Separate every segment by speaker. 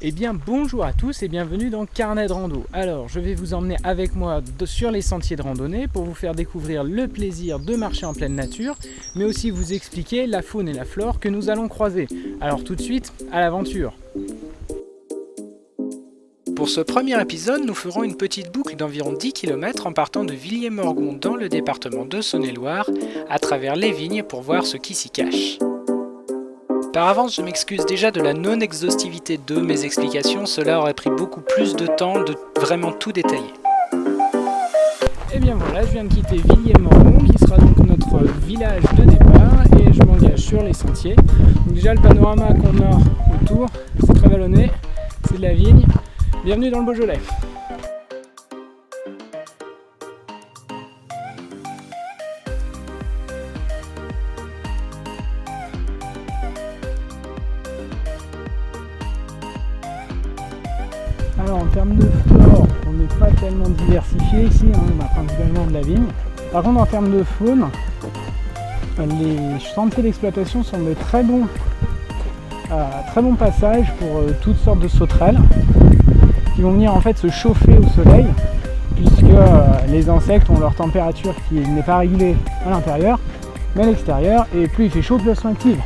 Speaker 1: Eh bien bonjour à tous et bienvenue dans Carnet de Rando. Alors je vais vous emmener avec moi sur les sentiers de randonnée pour vous faire découvrir le plaisir de marcher en pleine nature, mais aussi vous expliquer la faune et la flore que nous allons croiser. Alors tout de suite, à l'aventure. Pour ce premier épisode, nous ferons une petite boucle d'environ 10 km en partant de Villiers-Morgon dans le département de Saône-et-Loire, à travers les vignes pour voir ce qui s'y cache. Par avance, je m'excuse déjà de la non-exhaustivité de mes explications, cela aurait pris beaucoup plus de temps de vraiment tout détailler. Et bien voilà, je viens de quitter Villiers-Morgon, qui sera donc notre village de départ, et je m'engage sur les sentiers. Donc déjà le panorama qu'on a autour, c'est très vallonné, c'est de la vigne. Bienvenue dans le Beaujolais. Alors en termes de flore, on n'est pas tellement diversifié ici, on a principalement de la vigne. Par contre en termes de faune, les sentiers d'exploitation sont de très bons passages pour toutes sortes de sauterelles qui vont venir en fait se chauffer au soleil, puisque les insectes ont leur température qui n'est pas régulée à l'intérieur mais à l'extérieur, et plus il fait chaud, plus elles sont actives.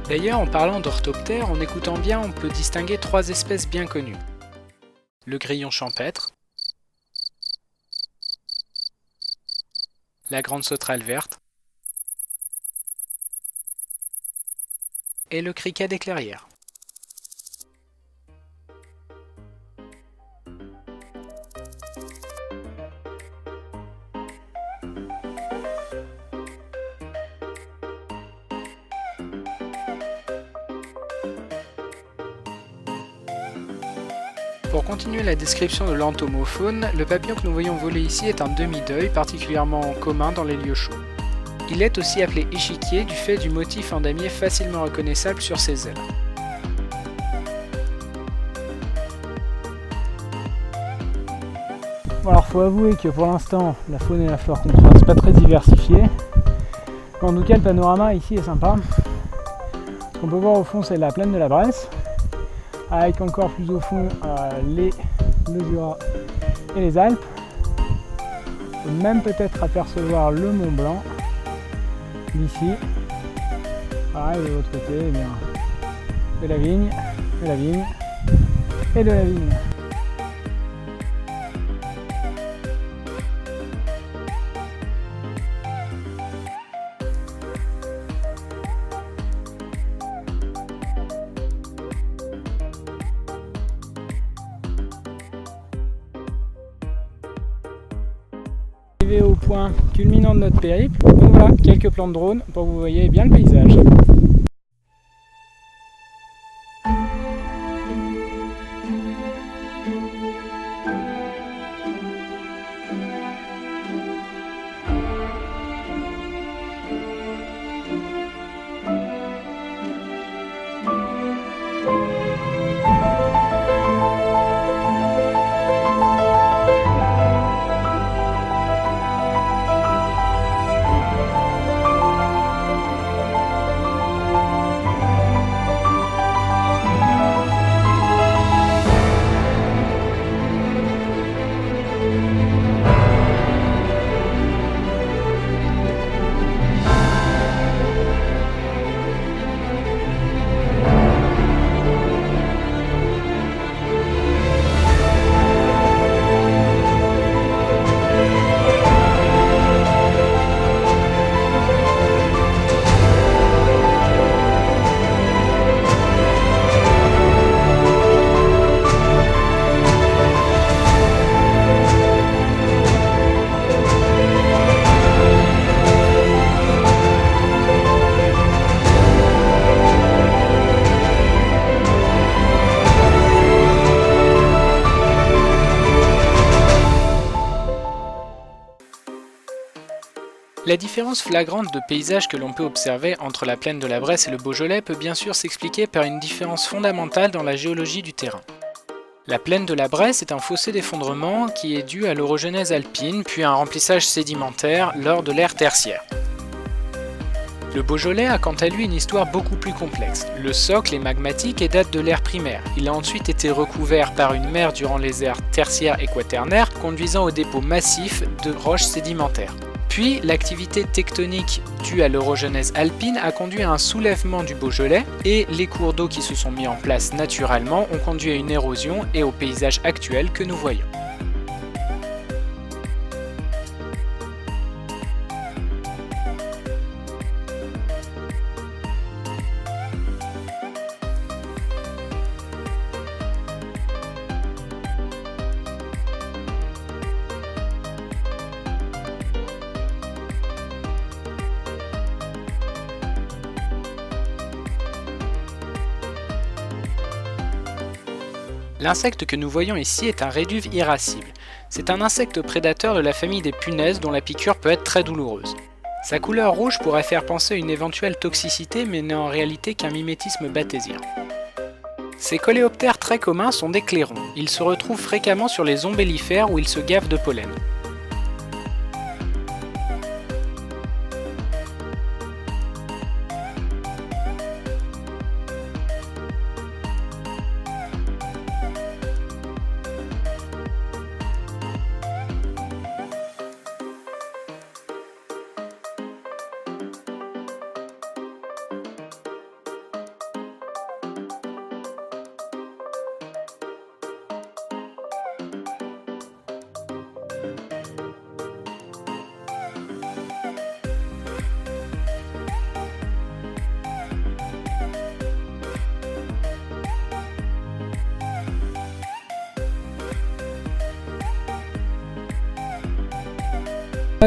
Speaker 1: D'ailleurs, en parlant d'orthoptères, en écoutant bien, on peut distinguer 3 espèces bien connues. Le grillon champêtre, la grande sauterelle verte et le criquet des clairières. Pour continuer la description de l'entomofaune, le papillon que nous voyons voler ici est un demi-deuil particulièrement commun dans les lieux chauds. Il est aussi appelé échiquier du fait du motif en damier facilement reconnaissable sur ses ailes. Bon, alors faut avouer que pour l'instant la faune et la flore qu'on croise c'est pas très diversifié. En tout cas le panorama ici est sympa. Ce qu'on peut voir au fond c'est la plaine de la Bresse, avec encore plus au fond le Jura et les Alpes. On peut même peut-être apercevoir le Mont Blanc d'ici. Pareil de l'autre côté, eh bien, de la vigne, de la vigne et de la vigne. Au point culminant de notre périple. Donc voilà, quelques plans de drone pour que vous voyez bien le paysage. La différence flagrante de paysage que l'on peut observer entre la plaine de la Bresse et le Beaujolais peut bien sûr s'expliquer par une différence fondamentale dans la géologie du terrain. La plaine de la Bresse est un fossé d'effondrement qui est dû à l'orogenèse alpine puis à un remplissage sédimentaire lors de l'ère tertiaire. Le Beaujolais a quant à lui une histoire beaucoup plus complexe. Le socle est magmatique et date de l'ère primaire. Il a ensuite été recouvert par une mer durant les ères tertiaires et quaternaires, conduisant au dépôt massif de roches sédimentaires. Puis, l'activité tectonique due à l'orogenèse alpine a conduit à un soulèvement du Beaujolais et les cours d'eau qui se sont mis en place naturellement ont conduit à une érosion et au paysage actuel que nous voyons. L'insecte que nous voyons ici est un réduve irascible. C'est un insecte prédateur de la famille des punaises dont la piqûre peut être très douloureuse. Sa couleur rouge pourrait faire penser à une éventuelle toxicité mais n'est en réalité qu'un mimétisme bathésien. Ces coléoptères très communs sont des clairons. Ils se retrouvent fréquemment sur les ombellifères où ils se gavent de pollen.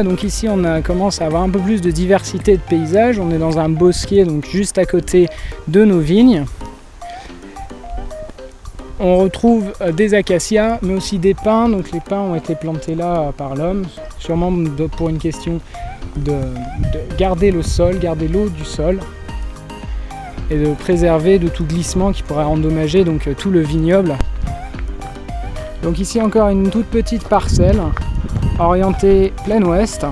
Speaker 2: Donc ici on commence à avoir un peu plus de diversité de paysages, on est dans un bosquet donc juste à côté de nos vignes. On retrouve des acacias mais aussi des pins, donc les pins ont été plantés là par l'homme, sûrement pour une question de garder le sol, garder l'eau du sol et de préserver de tout glissement qui pourrait endommager donc tout le vignoble. Donc ici encore une toute petite parcelle orientée plein ouest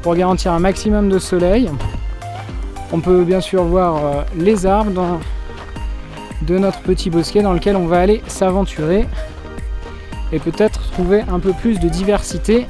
Speaker 2: pour garantir un maximum de soleil. On peut bien sûr voir les arbres de notre petit bosquet dans lequel on va aller s'aventurer et peut-être trouver un peu plus de diversité.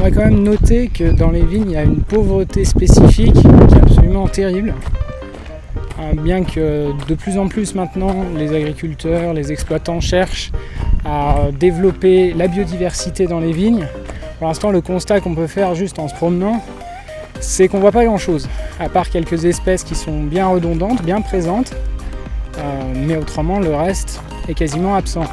Speaker 2: On va quand même noter que dans les vignes, il y a une pauvreté spécifique qui est absolument terrible. Bien que de plus en plus maintenant, les agriculteurs, les exploitants cherchent à développer la biodiversité dans les vignes. Pour l'instant, le constat qu'on peut faire juste en se promenant, c'est qu'on ne voit pas grand-chose, à part quelques espèces qui sont bien redondantes, bien présentes, mais autrement, le reste est quasiment absent.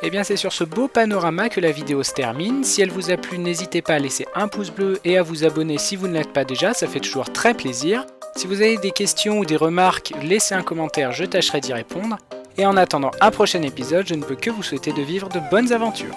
Speaker 1: Et bien c'est sur ce beau panorama que la vidéo se termine. Si elle vous a plu, n'hésitez pas à laisser un pouce bleu et à vous abonner si vous ne l'êtes pas déjà, ça fait toujours très plaisir. Si vous avez des questions ou des remarques, laissez un commentaire, je tâcherai d'y répondre. Et en attendant un prochain épisode, je ne peux que vous souhaiter de vivre de bonnes aventures.